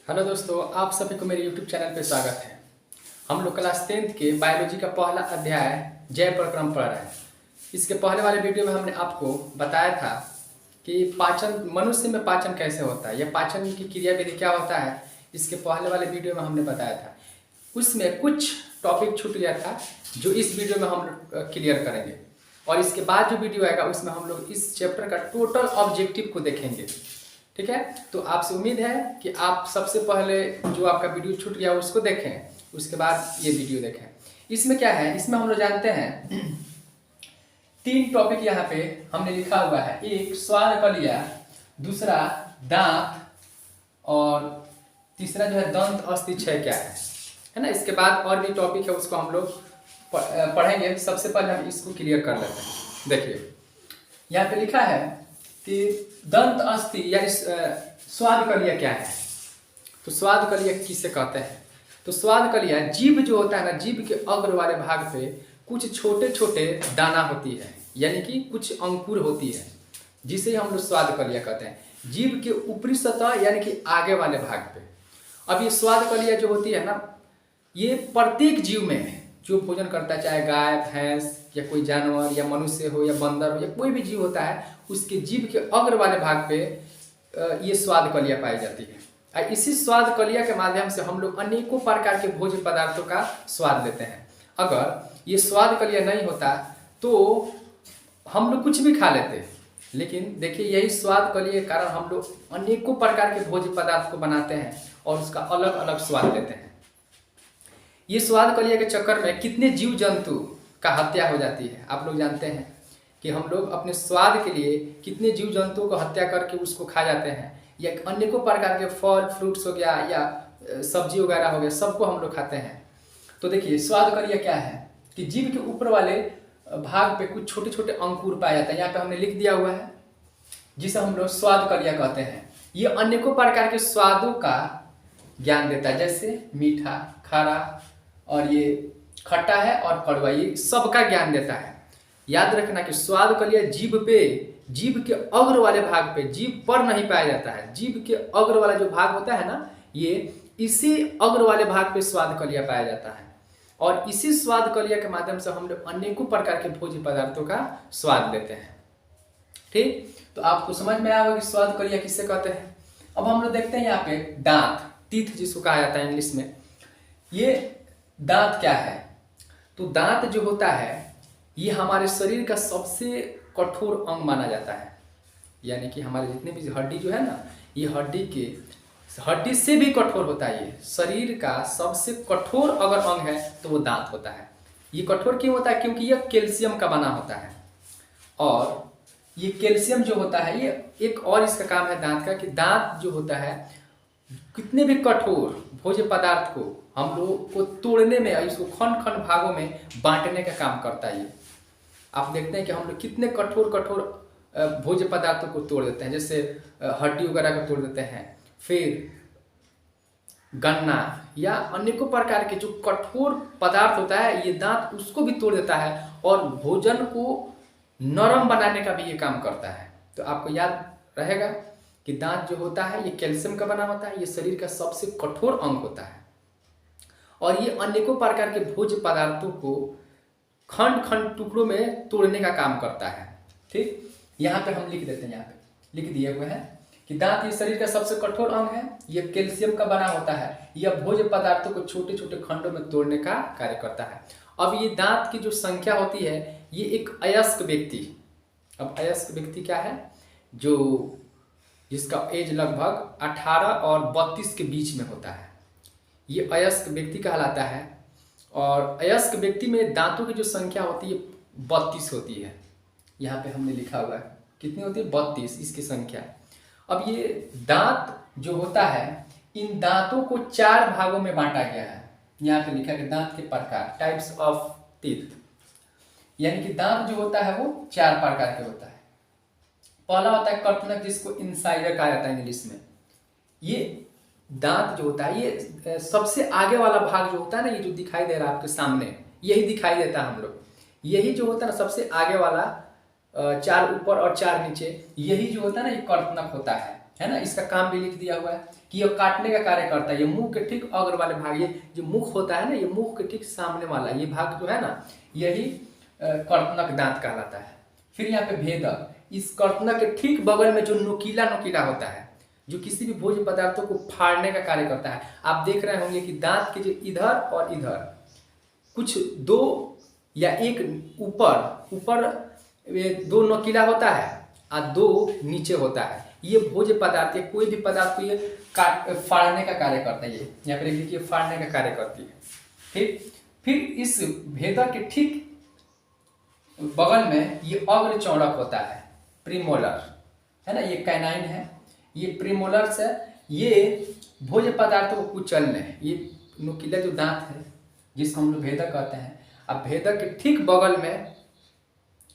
Hello दोस्तों, आप सभी को मेरे YouTube चैनल पे स्वागत है। हम लोग क्लास 10th के बायोलॉजी का पहला अध्याय जैव प्रक्रम पढ़ रहे हैं। इसके पहले वाले वीडियो में हमने आपको बताया था कि पाचन, मनुष्य में पाचन कैसे होता है या पाचन की क्रिया विधि क्या होता है। इसके पहले वाले वीडियो में हमने बताया था, उसमें कुछ टॉपिक छूट गया था जो इस वीडियो में हम लोग क्लियर करेंगे। और इसके बाद जो वीडियो आएगा उसमें हम लोग इस चैप्टर का टोटल ऑब्जेक्टिव को देखेंगे। ठीक है, तो आपसे उम्मीद है कि आप सबसे पहले जो आपका वीडियो छूट गया उसको देखें, उसके बाद ये वीडियो देखें। इसमें क्या है, इसमें हम लोग जानते हैं 3 टॉपिक यहाँ पे हमने लिखा हुआ है। एक स्वाद कलिया, दूसरा दांत और तीसरा जो है दंत अस्थि क्षय क्या है ना। इसके बाद और भी टॉपिक है, उसको हम लोग पढ़ेंगे। सबसे पहले हम इसको क्लियर कर लेते हैं। देखिए यहाँ पे लिखा है कि दंत अस्थि या स्वाद कलिया क्या है। तो स्वाद कलिया किसे कहते हैं? तो स्वाद कलिया जीभ जो होता है ना, जीभ के अग्र वाले भाग पे कुछ छोटे छोटे दाना होती है, यानी कि कुछ अंकुर होती है, जिसे हम लोग स्वाद कलिया कहते हैं। जीभ के ऊपरी सतह यानी कि आगे वाले भाग पे। अब ये स्वाद कलिया जो होती है ना, ये प्रत्येक जीव में जो भोजन करता है, चाहे गाय भैंस या कोई जानवर या मनुष्य हो या बंदर हो या कोई भी जीव होता है, उसके जीभ के अग्र वाले भाग पे ये स्वाद कलिया पाई जाती है। और इसी स्वाद कलिया के माध्यम से हम लोग अनेकों प्रकार के भोज्य पदार्थों का स्वाद लेते हैं। अगर ये स्वाद कलिया नहीं होता तो हम लोग कुछ भी खा लेते, लेकिन देखिए यही स्वाद कलिया के कारण हम लोग अनेकों प्रकार के भोज्य पदार्थ को बनाते हैं और उसका अलग अलग स्वाद लेते हैं। ये स्वाद कलिया के चक्कर में कितने जीव जंतु का हत्या हो जाती है। आप लोग जानते हैं कि हम लोग अपने स्वाद के लिए कितने जीव जंतुओं को हत्या करके उसको खा जाते हैं, या अनेकों प्रकार के फल फ्रूट्स हो गया या सब्जी वगैरह हो गया, सबको हम लोग खाते हैं। तो देखिए स्वाद कलिया क्या है कि जीभ के ऊपर वाले भाग पे कुछ छोटे छोटे अंकुर पाए जाते हैं। यहाँ पे हमने लिख दिया हुआ है, जिसे हम लोग स्वाद कलिया कहते हैं। ये अनेकों प्रकार के स्वादों का ज्ञान देता है, जैसे मीठा, खारा और ये खट्टा है और कड़वा, ये सबका ज्ञान देता है। याद रखना कि स्वाद कलिया जीभ पे, जीभ के अग्र वाले भाग पे, जीभ पर नहीं पाया जाता है। जीभ के अग्र वाला जो भाग होता है ना, ये इसी अग्र वाले भाग पे स्वाद कलिया पाया जाता है। और इसी स्वाद कलिया के माध्यम से हम लोग अनेकों प्रकार के भोज्य पदार्थों का स्वाद लेते हैं। ठीक, तो आपको समझ में आया होगा कि स्वाद कलिया किससे कहते हैं। अब हम लोग देखते हैं यहाँ पे दांत, टीथ जिसको कहा जाता है इंग्लिश में। ये दांत क्या है? तो दांत जो होता है ये हमारे शरीर का सबसे कठोर अंग माना जाता है। यानी कि हमारे जितने भी हड्डी जो है ना, ये हड्डी से भी कठोर होता है। ये शरीर का सबसे कठोर अगर अंग है तो वो दांत होता है। ये कठोर क्यों होता है? क्योंकि यह कैल्शियम का बना होता है। और ये कैल्शियम जो होता है, ये एक और इसका काम है दांत का, कि दांत जो होता है कितने भी कठोर भोज्य पदार्थ को हम लोग को तोड़ने में, इसको खंड खंड भागों में बांटने का काम करता है। ये आप देखते हैं कि हम लोग कितने कठोर कठोर भोज्य पदार्थों को तोड़ देते हैं, जैसे हड्डी वगैरह को तोड़ देते हैं, फिर गन्ना या अनेकों प्रकार के जो कठोर पदार्थ होता है, ये दांत उसको भी तोड़ देता है और भोजन को नरम बनाने का भी ये काम करता है। तो आपको याद रहेगा कि दांत जो होता है ये कैल्शियम का बना होता है, ये शरीर का सबसे कठोर अंग होता है और ये अनेकों प्रकार के भोज्य पदार्थों को खंड खंड टुकड़ों में तोड़ने का काम करता है। ठीक, यहाँ पे हम लिख देते हैं, यहाँ पे लिख दिए हुए हैं कि दांत ये शरीर का सबसे कठोर अंग है, ये कैल्शियम का बना होता है, यह भोज्य पदार्थों को छोटे छोटे खंडों में तोड़ने का कार्य करता है। अब ये दांत की जो संख्या होती है, ये एक अयस्क व्यक्ति, अब अयस्क व्यक्ति क्या है, जो जिसका एज लगभग 18 और 32 के बीच में होता है, ये अयस्क व्यक्ति कहलाता है। और अयस्क व्यक्ति में दांतों की जो संख्या होती है 32 होती है। यहाँ पे हमने लिखा हुआ है कितनी होती है, 32 इसकी संख्या। अब ये दांत जो होता है, इन दांतों को 4 भागों में बांटा गया है। यहाँ पे लिखा है दांत के प्रकार, टाइप्स ऑफ टीथ, यानी कि दांत जो होता है वो 4 प्रकार के होता है। पहला होता है कर्तनक, जिसको इंसाइडर कहा जाता है इंग्लिश में। ये दांत जो होता है, ये सबसे आगे वाला भाग जो होता है ना, ये जो दिखाई दे रहा है आपके सामने, यही दिखाई देता है हम लोग, यही जो होता है ना सबसे आगे वाला, 4 ऊपर और 4 नीचे, यही जो होता है ना ये कर्तनक होता है। है ना, इसका काम भी लिख दिया हुआ है कि यह काटने का कार्य करता है। ये मुंह के ठीक अग्र वाले भाग, ये जो मुख होता है ना, ये मुंह के ठीक सामने वाला ये भाग जो है ना, यही कर्तनक दांत कहलाता है। फिर यहाँ पे भेदक, इस कर्तनक के ठीक बगल में जो नुकीला नुकीला होता है, जो किसी भी भोज्य पदार्थों को फाड़ने का कार्य करता है। आप देख रहे होंगे कि दांत के जो इधर और इधर कुछ दो या एक ऊपर ऊपर दो नुकीला होता है और दो नीचे होता है। ये भोज्य पदार्थ है, कोई भी पदार्थ को ये फाड़ने का कार्य करता है। ये यहाँ पर देखिए फाड़ने का कार्य करती है। फिर इस भेदक के ठीक बगल में ये अग्र चौड़क होता है, प्रीमोलर, है ना, ये कैनाइन है, ये प्रीमोलर से ये भोज्य पदार्थों को कुचलने, ये नुकीला जो दांत है जिसको हम लोग भेदक कहते हैं। अब भेदक के ठीक बगल में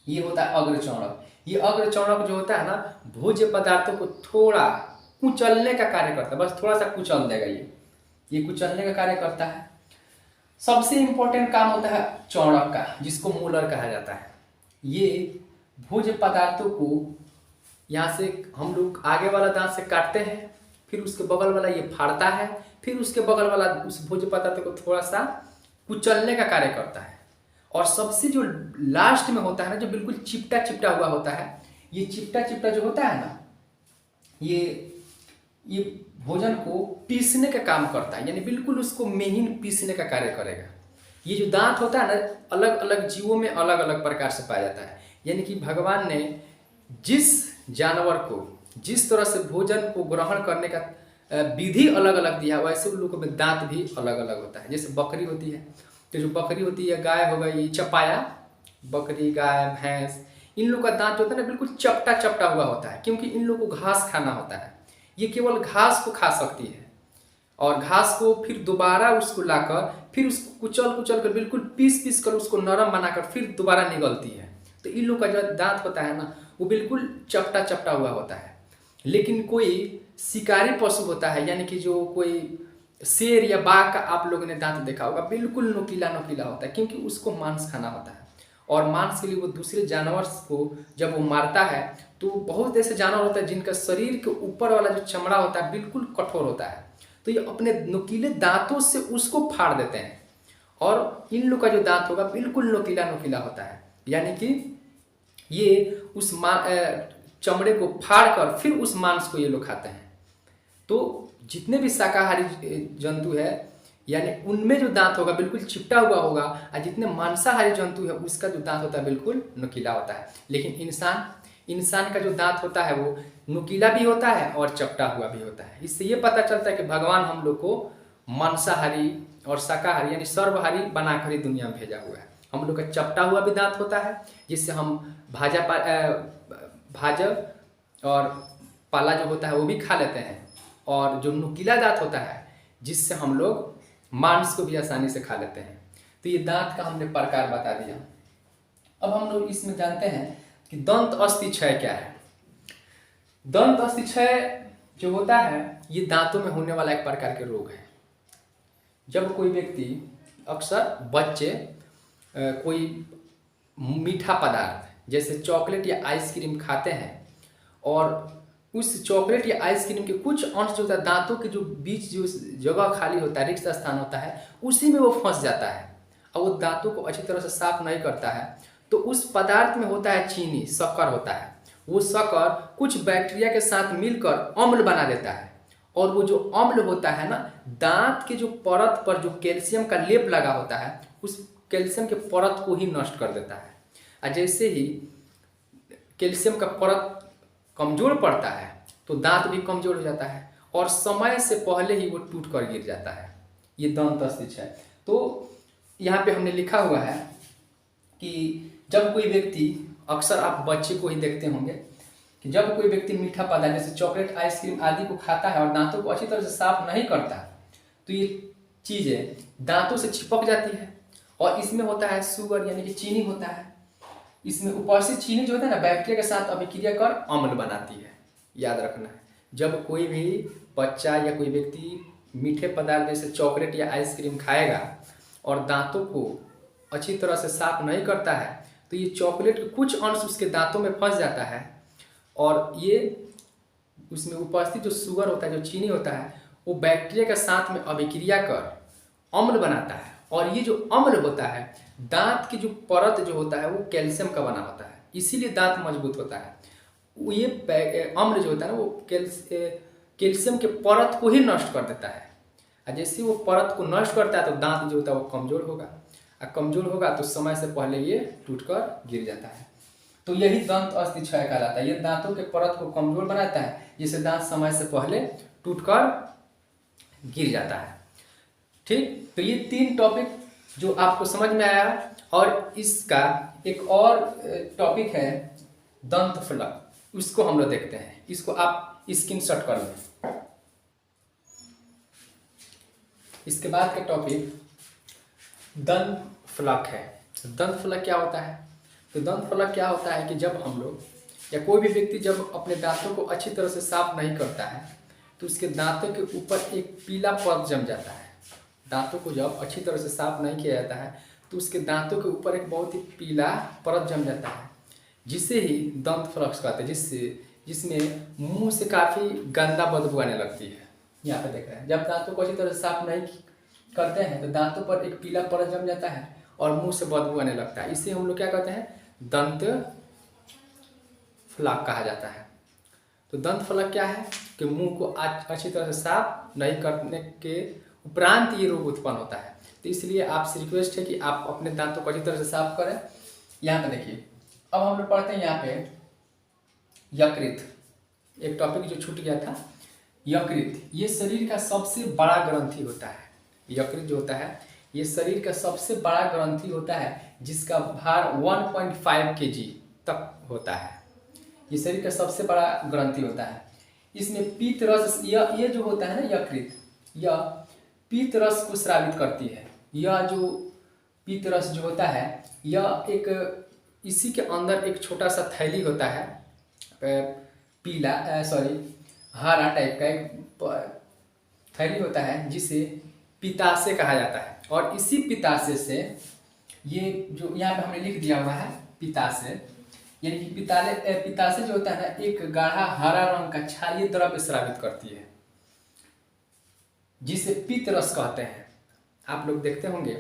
ये होता है अग्र चौड़क। ये अग्र चौड़क जो होता है ना, भोज्य पदार्थों को थोड़ा कुचलने का कार्य करता है, बस थोड़ा सा कुचल देगा। ये कुचलने का कार्य करता है। सबसे इंपॉर्टेंट काम होता है चौड़क का, जिसको मोलर कहा जाता है। ये भोज्य पदार्थों को यहाँ से हम लोग आगे वाला दांत से काटते हैं, फिर उसके बगल वाला ये फाड़ता है, फिर उसके बगल वाला उस भोज्य पदार्थ को थोड़ा सा कुचलने का कार्य करता है। और सबसे जो लास्ट में होता है ना, जो बिल्कुल चिपटा चिपटा हुआ होता है, ये चिपटा चिपटा जो होता है ना, ये भोजन को पीसने का काम करता है, यानी बिल्कुल उसको महीन पीसने का कार्य करेगा। ये जो दांत होता है ना, अलग अलग जीवों में अलग अलग प्रकार से पाया जाता है। यानी कि भगवान ने जिस जानवर को जिस तरह से भोजन को ग्रहण करने का विधि अलग अलग दिया, वैसे उन लोगों में दांत भी अलग अलग होता है। जैसे बकरी होती है, तो जो बकरी होती है, गाय हो गई चपाया, बकरी, गाय, भैंस, इन लोग का दांत जो होता है ना, बिल्कुल चपटा चपटा हुआ होता है, क्योंकि इन लोगों को घास खाना होता है। ये केवल घास को खा सकती है और घास को फिर दोबारा उसको लाकर फिर उसको कुचल कुचल कर बिल्कुल पीस कर उसको नरम बनाकर फिर दोबारा निगलती है। तो इन लोग का जो दांत होता है ना, वो बिल्कुल चपटा चपटा हुआ होता है। लेकिन कोई शिकारी पशु होता है, यानी कि जो कोई शेर या बाघ का आप लोगों ने दांत देखा होगा, बिल्कुल नुकीला नुकीला होता है, क्योंकि उसको मांस खाना होता है। और मांस के लिए वो दूसरे जानवर को जब वो मारता है, तो बहुत ऐसे जानवर होते हैं जिनका शरीर के ऊपर वाला जो चमड़ा होता है बिल्कुल कठोर होता है, तो ये अपने नुकीले दांतों से उसको फाड़ देते हैं। और इन लोग का जो दांत होगा बिल्कुल नुकीला नुकीला होता है, यानी कि ये उस चमड़े को फाड़ कर फिर उस मांस को ये लोग खाते हैं। तो जितने भी शाकाहारी जंतु है, यानी उनमें जो दांत होगा बिल्कुल चिपटा हुआ होगा, और जितने मांसाहारी जंतु है उसका जो दांत होता है बिल्कुल नुकीला होता है। लेकिन इंसान का जो दांत होता है वो नुकीला भी होता है और चपटा हुआ भी होता है। इससे ये पता चलता है कि भगवान हम लोग को मांसाहारी और शाकाहारी यानी सर्वहारी बनाकर ही दुनिया में भेजा हुआ है। हम लोग का चपटा हुआ भी दांत होता है, जिससे हम भाजप और पाला जो होता है वो भी खा लेते हैं, और जो नुकीला दांत होता है जिससे हम लोग मांस को भी आसानी से खा लेते हैं। तो ये दांत का हमने प्रकार बता दिया। अब हम लोग इसमें जानते हैं कि दंत अस्थि क्षय क्या है। दंत अस्थि क्षय जो होता है, ये दांतों में होने वाला एक प्रकार के रोग है। जब कोई व्यक्ति, अक्सर बच्चे, कोई मीठा पदार्थ जैसे चॉकलेट या आइसक्रीम खाते हैं, और उस चॉकलेट या आइसक्रीम के कुछ अंश जो होता है दांतों के जो बीच जो जगह खाली होता है, रिक्त स्थान होता है, उसी में वो फंस जाता है और वो दांतों को अच्छी तरह से साफ नहीं करता है। तो उस पदार्थ में होता है चीनी, शक्कर होता है। वो शक्कर कुछ बैक्टीरिया के साथ मिलकर अम्ल बना देता है, और वो जो अम्ल होता है ना, दांत के जो परत पर जो कैल्शियम का लेप लगा होता है, उस कैल्शियम के परत को ही नष्ट कर देता है। और जैसे ही कैल्शियम का परत कमजोर पड़ता है तो दांत भी कमजोर हो जाता है, और समय से पहले ही वो टूट कर गिर जाता है। ये दंत अस्थि क्षय। तो यहाँ पे हमने लिखा हुआ है कि जब कोई व्यक्ति, अक्सर आप बच्चे को ही देखते होंगे कि जब कोई व्यक्ति मीठा पदार्थ जैसे चॉकलेट, आइसक्रीम आदि को खाता है और दांतों को अच्छी तरह से साफ नहीं करता, तो ये चीज़ें दांतों से चिपक जाती है, और इसमें होता है शुगर यानी कि चीनी होता है। इसमें उपस्थित चीनी जो होता है ना, बैक्टीरिया के साथ अभिक्रिया कर अम्ल बनाती है। याद रखना है, जब कोई भी बच्चा या कोई व्यक्ति मीठे पदार्थ जैसे चॉकलेट या आइसक्रीम खाएगा और दांतों को अच्छी तरह से साफ नहीं करता है, तो ये चॉकलेट के कुछ अंश उसके दांतों में फंस जाता है, और ये उसमें उपस्थित जो शुगर होता है, जो चीनी होता है, वो बैक्टीरिया के साथ में अभिक्रिया कर अम्ल बनाता है। और ये जो अम्ल होता है, दांत की जो परत जो होता है वो कैल्शियम का बना होता है, इसीलिए दांत मजबूत होता है। ये अम्ल जो होता है ना, वो कैल्शियम के परत को ही नष्ट कर देता है। और जैसे वो परत को नष्ट करता है तो दांत जो होता है वो कमजोर होगा, और कमजोर होगा तो समय से पहले ये टूटकर गिर जाता है। तो यही दंत अस्थि क्षय कहलाता है। ये दांतों के परत को कमजोर बनाता है, जिससे दांत समय से पहले टूटकर गिर जाता है। ठीक, तो ये 3 टॉपिक जो आपको समझ में आया। और इसका एक और टॉपिक है दंत फलक, उसको हम लोग देखते हैं। इसको आप स्क्रीनशॉट कर लें। इसके बाद का टॉपिक दंत फलक है। दंत फलक क्या होता है? तो दंत फलक क्या होता है कि जब हम लोग या कोई भी व्यक्ति जब अपने दांतों को अच्छी तरह से साफ नहीं करता है तो उसके दांतों के ऊपर एक पीला परत जम जाता है। दांतों को जब अच्छी तरह से साफ नहीं किया जाता है तो उसके दांतों के ऊपर एक बहुत ही पीला परत जम जाता है, जिसे ही दंत फलक कहते हैं, जिसमें मुंह से काफ़ी गंदा बदबू आने लगती है। यहाँ पे देख रहे हैं, जब दांतों को अच्छी तरह से साफ नहीं करते हैं तो दांतों पर एक पीला परत जम जाता है और मुंह से बदबू आने लगता है। इसे हम लोग क्या कहते हैं? दंत फलक कहा जाता है। तो दंत फलक क्या है कि मुंह को अच्छी तरह से साफ नहीं करने के उपरांत ये रोग उत्पन्न होता है। तो इसलिए आपसे रिक्वेस्ट है कि आप अपने दांतों को अच्छी तरह से साफ करें। यहाँ पे देखिए, अब हम लोग पढ़ते हैं यहाँ पे यकृत, एक टॉपिक जो छूट गया था। यकृत ये शरीर का सबसे बड़ा ग्रंथि होता है। यकृत जो होता है ये शरीर का सबसे बड़ा ग्रंथि होता है, जिसका भार 1.5 kg तक होता है। ये शरीर का सबसे बड़ा ग्रंथि होता है। इसमें पीत रस, यह जो होता है ना यकृत, यह पीत रस को स्रावित करती है। यह जो पीत रस जो होता है, यह एक इसी के अंदर एक छोटा सा थैली होता है, पीला हरा टाइप का एक थैली होता है, जिसे पित्ताशय कहा जाता है। और इसी पित्ताशय से ये जो यहाँ पे हमने लिख दिया हुआ है पित्ताशय, यानी कि पित्ताशय जो होता है ना, एक गाढ़ा हरा रंग का क्षारीय द्रव्य स्रावित करती है, जिसे पित्त रस कहते हैं। आप लोग देखते होंगे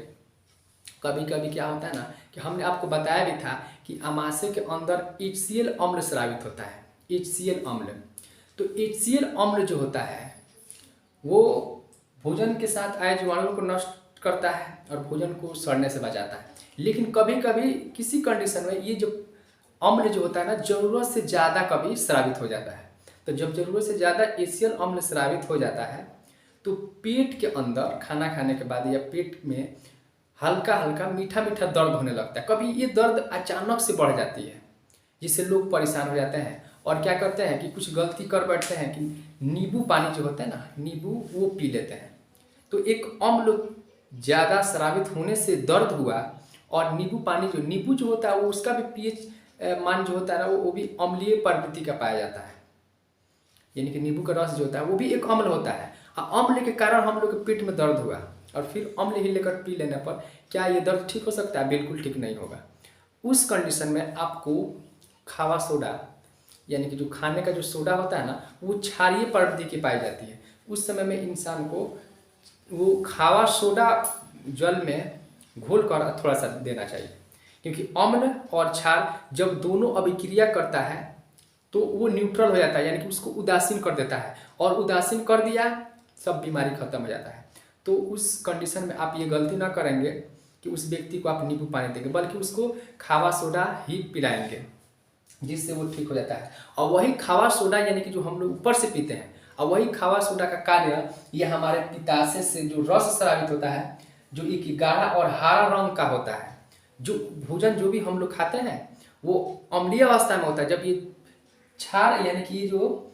कभी कभी क्या होता है ना कि हमने आपको बताया भी था कि अमाशय के अंदर HCl अम्ल स्रावित होता है। HCl अम्ल, तो HCl अम्ल जो होता है वो भोजन के साथ आए जीवाणुओं को नष्ट करता है और भोजन को सड़ने से बचाता है। लेकिन कभी कभी किसी कंडीशन में ये जो अम्ल जो होता है ना, ज़रूरत से ज़्यादा कभी स्रावित हो जाता है। तो जब ज़रूरत से ज़्यादा HCl अम्ल स्रावित हो जाता है तो पेट के अंदर खाना खाने के बाद या पेट में हल्का हल्का मीठा मीठा दर्द होने लगता है। कभी ये दर्द अचानक से बढ़ जाती है, जिससे लोग परेशान हो जाते हैं और क्या करते हैं कि कुछ गलती कर बैठते हैं कि नींबू पानी जो होता है ना, नींबू वो पी लेते हैं। तो एक अम्ल ज़्यादा स्रावित होने से दर्द हुआ, और नींबू जो होता है वो उसका भी pH मान जो होता है ना वो भी अम्लीय प्रवृत्ति का पाया जाता है। यानी कि नींबू का रस जो होता है वो भी एक अम्ल होता है। अम्ल के कारण हम लोग के पेट में दर्द हुआ और फिर अम्ल ही लेकर पी लेने पर क्या ये दर्द ठीक हो सकता है? बिल्कुल ठीक नहीं होगा। उस कंडीशन में आपको खावा सोडा, यानी कि जो खाने का जो सोडा होता है ना, वो क्षारीय प्रवृत्ति की पाई जाती है। उस समय में इंसान को वो खावा सोडा जल में घोल कर थोड़ा सा देना चाहिए, क्योंकि अम्ल और क्षार जब दोनों अभिक्रिया करता है तो वो न्यूट्रल हो जाता है, यानी कि उसको उदासीन कर देता है, और उदासीन कर दिया सब बीमारी खत्म हो जाता है। तो उस कंडीशन में आप ये गलती ना करेंगे कि उस व्यक्ति को आप नींबू पानी देंगे, बल्कि उसको खावा सोडा ही पिलाएंगे, जिससे वो ठीक हो जाता है। और वही खावा सोडा यानी कि जो हम लोग ऊपर से पीते हैं, और वही खावा सोडा का कार्य ये हमारे पित्ताशय से जो रस स्रावित होता है, जो एक गाढ़ा और हरा रंग का होता है। जो भोजन जो भी हम लोग खाते हैं वो अम्लीय अवस्था में होता है। जब ये क्षार यानी कि ये जो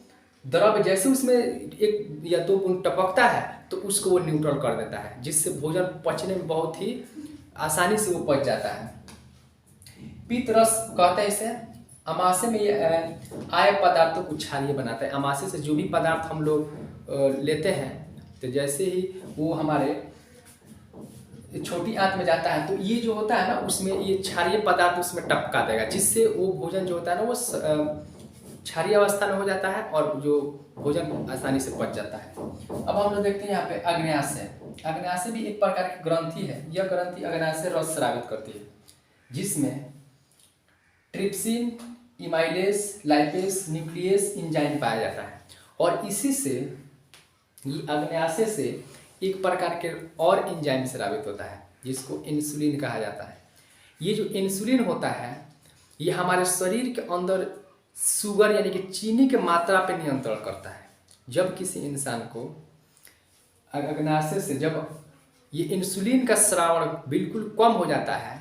द्रव्य जैसे उसमें 1 या 2 बूंद टपकता है तो उसको वो न्यूट्रल कर देता है, जिससे भोजन पचने में बहुत ही आसानी से वो पच जाता है। पित्त रस कहते हैं इसे। अमाशय में ये आय पदार्थों को क्षारीय बनाता है। अमाशय से जो भी पदार्थ हम लोग लेते हैं, तो जैसे ही वो हमारे छोटी आंत में जाता है तो ये जो होता है ना, उसमें ये क्षारीय पदार्थ उसमें टपका देगा, जिससे वो भोजन जो होता है ना वो क्षारीय अवस्था में हो जाता है और जो भोजन आसानी से पच जाता है। अब हम लोग देखते हैं यहाँ पे अग्न्याशय। अग्न्याशय भी एक प्रकार की ग्रंथि है। यह ग्रंथि अग्न्याशय रस स्रावित करती है, जिसमें ट्रिप्सिन, इमाइलेज, लाइपेज, न्यूक्लियस एंजाइम पाया जाता है। और इसी से ये अग्न्याशय से एक प्रकार के और एंजाइम स्रावित होता है, जिसको इंसुलिन कहा जाता है। ये जो इंसुलिन होता है, ये हमारे शरीर के अंदर शुगर यानी कि चीनी के मात्रा पर नियंत्रण करता है। जब किसी इंसान को अग्न्याशय से जब ये इंसुलिन का स्रावण बिल्कुल कम हो जाता है,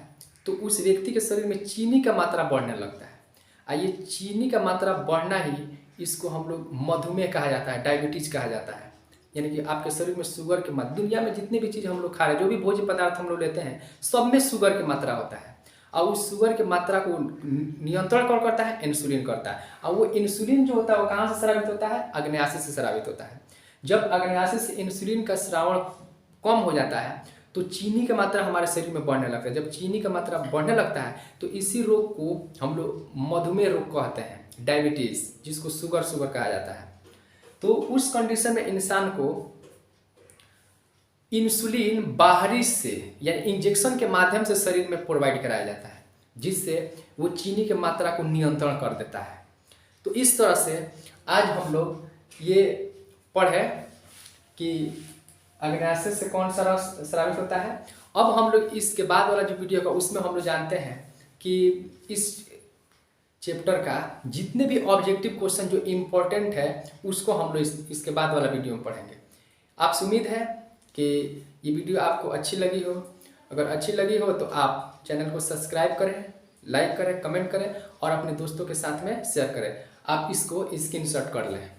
तो उस व्यक्ति के शरीर में चीनी का मात्रा बढ़ने लगता है। और ये चीनी का मात्रा बढ़ना ही इसको हम लोग मधुमेह कहा जाता है, डायबिटीज कहा जाता है। यानी कि आपके शरीर में शुगर की मात्रा, दुनिया में जितनी भी चीज़ हम लोग खा रहे हैं, जो भी भोज्य पदार्थ हम लोग लेते हैं, सब में शुगर की मात्रा होता है। और उस शुगर की मात्रा को नियंत्रण कौन करता है? इंसुलिन करता है। और वो इंसुलिन जो होता है वो कहाँ से स्रावित होता है? अग्न्याशय से स्रावित होता है। जब अग्न्याशय से इंसुलिन का स्रावण कम हो जाता है तो चीनी की मात्रा हमारे शरीर में बढ़ने लगता है। जब चीनी की मात्रा बढ़ने लगता है तो इसी रोग को हम लोग मधुमेह रोग कहते हैं, डायबिटीज, जिसको शुगर कहा जाता है। तो उस कंडीशन में इंसान को इंसुलिन बाहरी से या इंजेक्शन के माध्यम से शरीर में प्रोवाइड कराया जाता है, जिससे वो चीनी की मात्रा को नियंत्रण कर देता है। तो इस तरह से आज हम लोग ये पढ़े कि अग्न्याशय से कौन सा रस स्रावित होता है। अब हम लोग इसके बाद वाला जो वीडियो का उसमें हम लोग जानते हैं कि इस चैप्टर का जितने भी ऑब्जेक्टिव क्वेश्चन जो इम्पोर्टेंट है उसको हम लोग इसके बाद वाला वीडियो में पढ़ेंगे। आपसे उम्मीद है कि ये वीडियो आपको अच्छी लगी हो। अगर अच्छी लगी हो तो आप चैनल को सब्सक्राइब करें, लाइक करें, कमेंट करें और अपने दोस्तों के साथ में शेयर करें। आप इसको स्क्रीनशॉट कर लें।